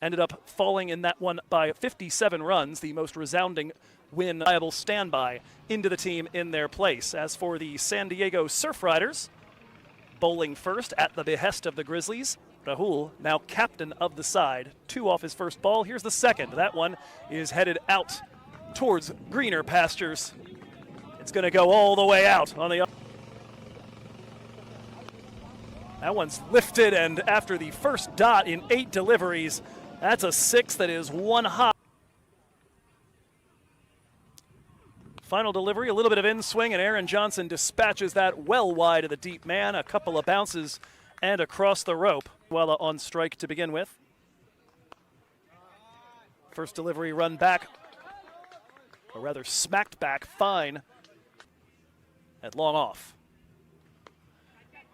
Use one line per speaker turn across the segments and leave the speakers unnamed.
ended up falling in that one by 57 runs, the most resounding win, viable standby into the team in their place. As for the San Diego Surf Riders, bowling first at the behest of the Grizzlies, Rahul, now captain of the side, 2 off his first ball. Here's the second. That one is headed out towards greener pastures. It's going to go all the way out on the... That one's lifted, and after the first dot in 8 deliveries, that's a 6 that is one hop. Final delivery, a little bit of in-swing, and Aaron Johnson dispatches that well wide of the deep man. A couple of bounces and across the rope. Well, on strike to begin with. First delivery run back, or rather smacked back, fine at long off.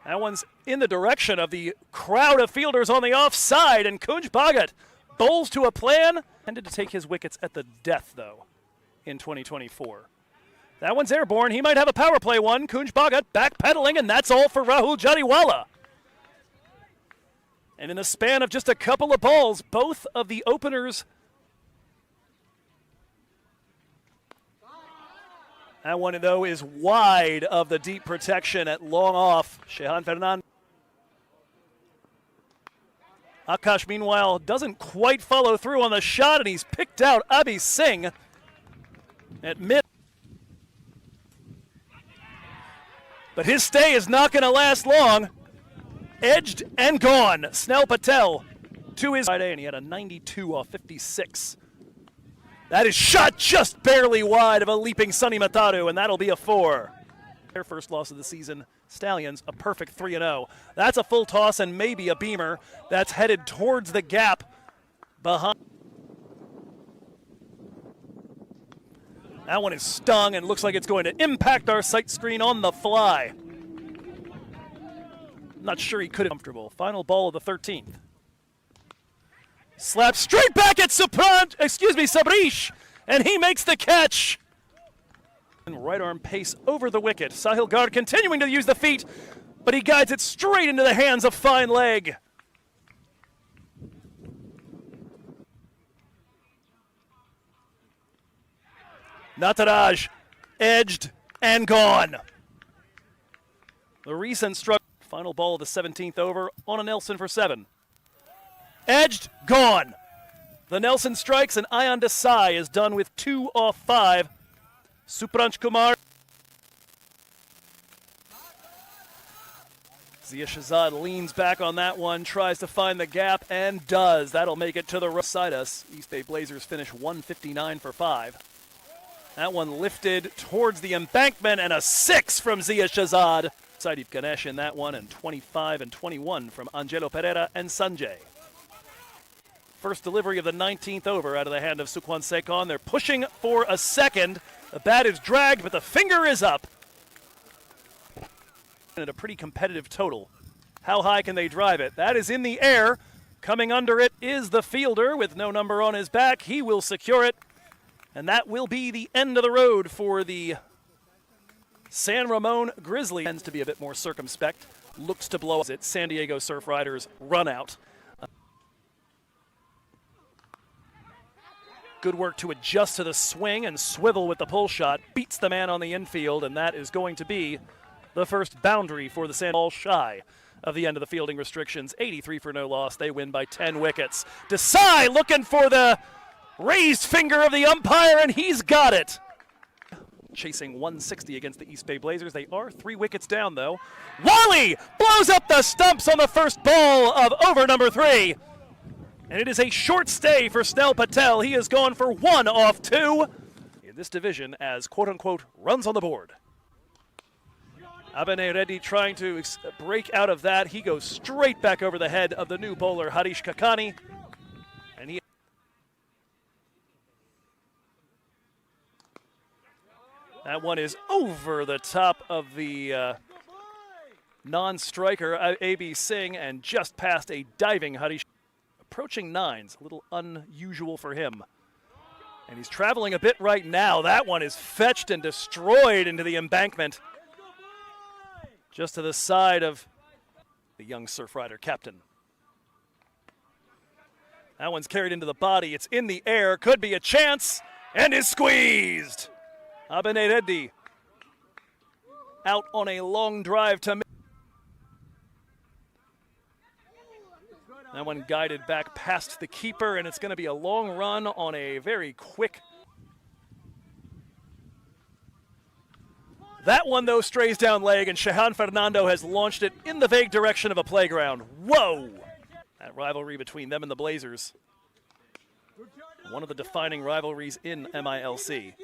That one's in the direction of the crowd of fielders on the offside, and Kunj Bhagat bowls to a plan. Tended to take his wickets at the death, though, in 2024. That one's airborne. He might have a power play one. Kunj Bhagat backpedaling, and that's all for Rahul Jariwala. And in the span of just a couple of balls, both of the openers. That one, though, is wide of the deep protection at long off. Shehan Fernandez. Akash, meanwhile, doesn't quite follow through on the shot, and he's picked out Abhi Singh at mid. But his stay is not going to last long. Edged and gone. Snell Patel to his Friday, and he had a 92 off 56. That is shot just barely wide of a leaping Sonny Mataru, and that'll be a 4. Their first loss of the season. Stallions, a perfect 3-0. That's a full toss and maybe a beamer. That's headed towards the gap behind. That one is stung and looks like it's going to impact our sight screen on the fly. Not sure he could have comfortable. Final ball of the 13th. Slap straight back at Sabrish, and he makes the catch. And right arm pace over the wicket. Sahil Garg continuing to use the feet, but he guides it straight into the hands of fine leg. Nataraj, edged and gone. The recent struck. Final ball of the 17th over on a Nelson for 7. Edged, gone. The Nelson strikes, and Ayan Desai is done with 2 off 5. Supranch Kumar. Zia Shahzad leans back on that one, tries to find the gap, and does. That'll make it to the right side us. East Bay Blazers finish 159 for 5. That one lifted towards the embankment, and a 6 from Zia Shahzad. Saidip Ganesh in that one, and 25 and 21 from Angelo Pereira and Sanjay. First delivery of the 19th over out of the hand of Sukhwan Sekon. They're pushing for a second. The bat is dragged, but the finger is up. And a pretty competitive total. How high can they drive it? That is in the air. Coming under it is the fielder with no number on his back. He will secure it. And that will be the end of the road for the San Ramon Grizzlies. Tends to be a bit more circumspect. Looks to blow it. San Diego Surf Riders run out. Good work to adjust to the swing and swivel with the pull shot. Beats the man on the infield, and that is going to be the first boundary for the San Ball shy of the end of the fielding restrictions. 83 for no loss. They win by 10 wickets. Desai looking for the raised finger of the umpire, and he's got it. Chasing 160 against the East Bay Blazers. They are 3 wickets down, though. Wally blows up the stumps on the first ball of over number 3. And it is a short stay for Snell Patel. He has gone for 1 off 2 in this division as, quote-unquote, runs on the board. Abhinay Reddy trying to break out of that. He goes straight back over the head of the new bowler, Harish Kakani. And he... That one is over the top of the non-striker, A.B. Singh, and just past a diving Harish. Approaching 9s, a little unusual for him. And he's traveling a bit right now. That one is fetched and destroyed into the embankment. Just to the side of the young Surf Rider captain. That one's carried into the body. It's in the air. Could be a chance. And is squeezed. Abenededi out on a long drive to. That one guided back past the keeper, and it's going to be a long run on a very quick. That one, though, strays down leg, and Shehan Fernando has launched it in the vague direction of a playground. Whoa! That rivalry between them and the Blazers. One of the defining rivalries in MiLC.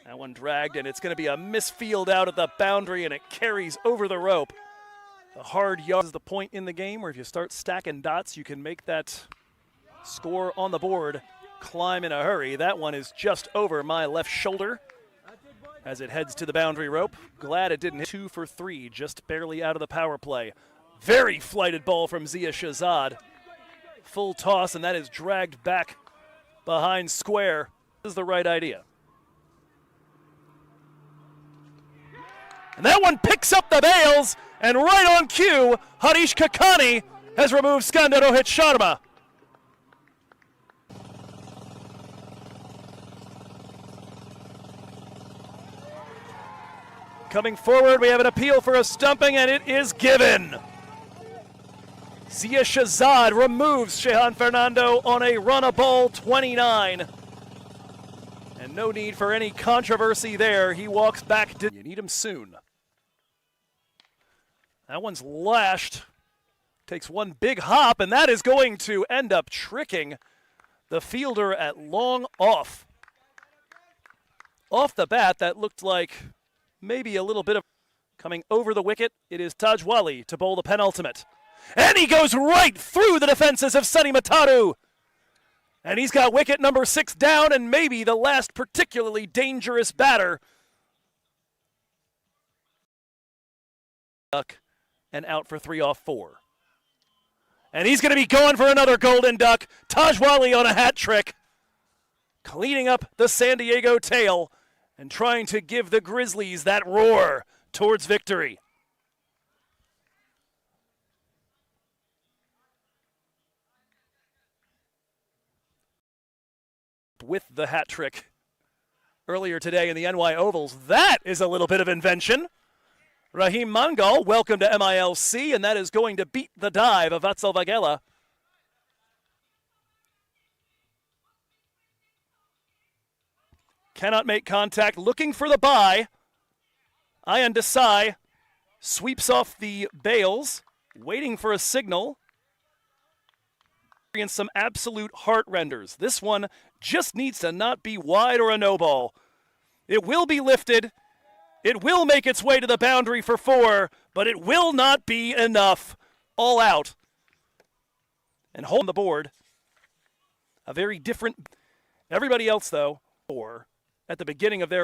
That one dragged, and it's going to be a misfield out at the boundary, and it carries over the rope. The hard yard is the point in the game where if you start stacking dots, you can make that score on the board climb in a hurry. That one is just over my left shoulder as it heads to the boundary rope. Glad it didn't hit. 2 for 3, just barely out of the power play. Very flighted ball from Zia Shahzad. Full toss, and that is dragged back behind square. This is the right idea. And that one picks up the bails, and right on cue, Harish Kakani has removed Skanda Rohit Sharma. Coming forward, we have an appeal for a stumping, and it is given. Zia Shahzad removes Shehan Fernando on a run-a-ball 29. And no need for any controversy there. He walks back. You need him soon. That one's lashed. Takes one big hop, and that is going to end up tricking the fielder at long off. Off the bat, that looked like maybe a little bit of coming over the wicket. It is Tajwali to bowl the penultimate. And he goes right through the defenses of Sunny Mataru. And he's got wicket number 6 down, and maybe the last particularly dangerous batter. And out for 3 off 4. And he's going to be going for another golden duck. Tajwali on a hat trick. Cleaning up the San Diego tail and trying to give the Grizzlies that roar towards victory. With the hat trick earlier today in the NY Ovals. That is a little bit of invention. Rahim Mangal, welcome to MiLC, and that is going to beat the dive of Vatsal Vagela. Cannot make contact, looking for the bye. Ayan Desai sweeps off the bails, waiting for a signal. And some absolute heart renders. This one just needs to not be wide or a no ball. It will be lifted. It will make its way to the boundary for 4, but it will not be enough. All out. And hold on the board. A very different. Everybody else, though, 4 at the beginning of their